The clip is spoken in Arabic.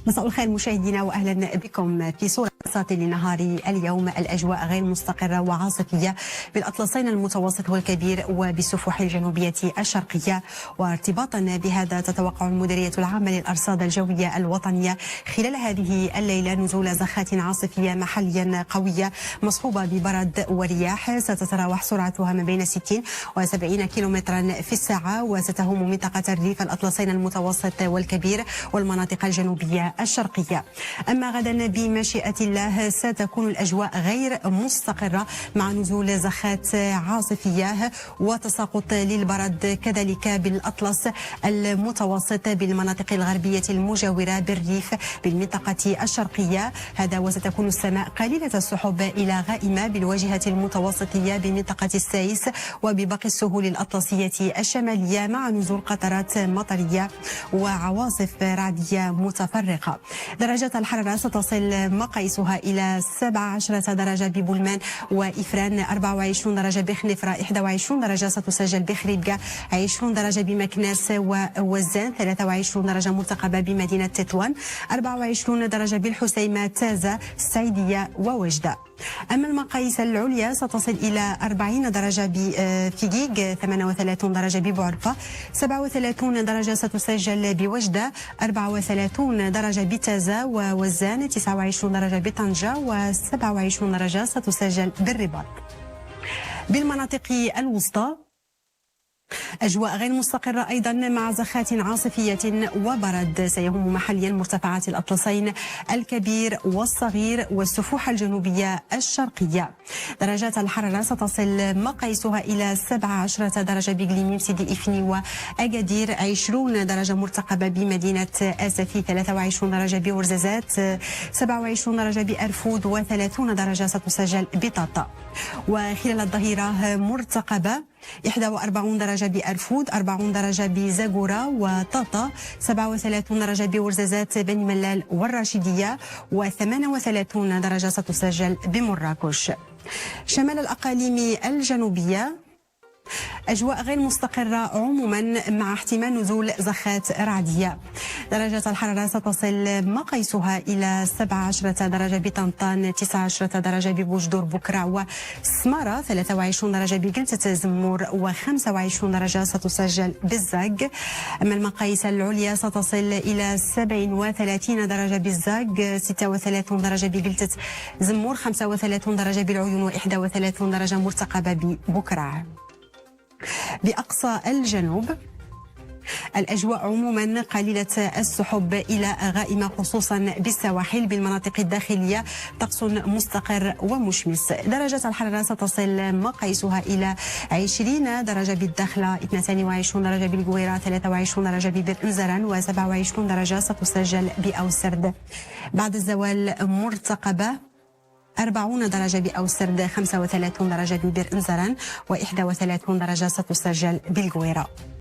مساء الخير مشاهدينا واهلا بكم في صورة لنهار اليوم. الاجواء غير مستقره وعاصفيه بالاطلسين المتوسط والكبير وبالسفوح الجنوبيه الشرقيه، وارتباطا بهذا تتوقع المديريه العامه للارصاد الجويه الوطنيه خلال هذه الليله نزول زخات عاصفيه محليا قويه مصحوبه ببرد ورياح ستتراوح سرعتها ما بين 60 و 70 كيلومترا في الساعه، وستهوم منطقه الريف الاطلسين المتوسط والكبير والمناطق الجنوبيه الشرقيه. اما غدا بمشيئه الله ستكون الأجواء غير مستقرة مع نزول زخات عاصفية وتساقط للبرد كذلك بالأطلس المتوسط بالمناطق الغربية المجاورة بالريف بالمنطقة الشرقية. هذا وستكون السماء قليلة السحب إلى غائمة بالواجهة المتوسطية بمنطقة السايس وبباقي السهول الأطلسية الشمالية مع نزول قطرات مطرية وعواصف رعدية متفرقة. درجات الحرارة ستصل مقاييسها إلى 17 درجة ببولمان وإفران، 24 درجة بخنفرة، 21 درجة ستسجل بخريبكا، 20 درجة بمكناس ووزان، 23 درجة مرتقبة بمدينة تطوان، 24 درجة بالحسيمة، تازة، السعيدية ووجدة. أما المقاييس العليا ستصل إلى 40 درجة بفيجيج، 38 درجة ببعرفة، 37 درجة ستسجل بوجدة، 34 درجة بتازة ووزان، 29 درجة بطنجة و27 درجة ستسجل بالرباط. بالمناطق الوسطى أجواء غير مستقرة أيضا مع زخات عاصفية وبرد سيهم محليا مرتفعات الأطلسين الكبير والصغير والسفوح الجنوبية الشرقية. درجات الحرارة ستصل مقاييسها إلى 17 درجة بقليميم سيدي إفني وأكادير، 20 درجة مرتقبة بمدينة آسفي، 23 درجة بورزازات، 27 درجة بأرفود و30 درجة ستسجل بطاطا. وخلال الظهيرة مرتقبة 41 درجة بأرفود، 40 درجة بزاغورة وطاطا، 37 درجة بورزازات، بني ملال والراشدية، و38 درجة ستسجل بمراكش. شمال الأقاليم الجنوبية أجواء غير مستقرة عموما مع احتمال نزول زخات رعدية. درجات الحرارة ستصل مقاييسها إلى 17 درجة بطنطان، 19 درجة ببوجدور بكرة وسمارة، 23 درجة بجلتة زمور، و25 درجة ستسجل بالزاق. أما المقاييس العليا ستصل إلى 37 درجة بالزاق، 36 درجة بجلتة زمور، 35 درجة بالعيون، و31 درجة مرتقبة ببكرة. بأقصى الجنوب الأجواء عموما قليلة السحب إلى غائمة خصوصا بالسواحل. بالمناطق الداخلية طقس مستقر ومشمس. درجة الحرارة ستصل مقاييسها إلى 20 درجة بالداخلة، 22 درجة بالقويرة، 23 درجة ببئر انزران، و27 درجة ستسجل بأوسرد. بعد الزوال مرتقبة 40 درجة بأوسرد، 35 درجة ببئر انزران، و31 درجة ستسجل بالقويرة.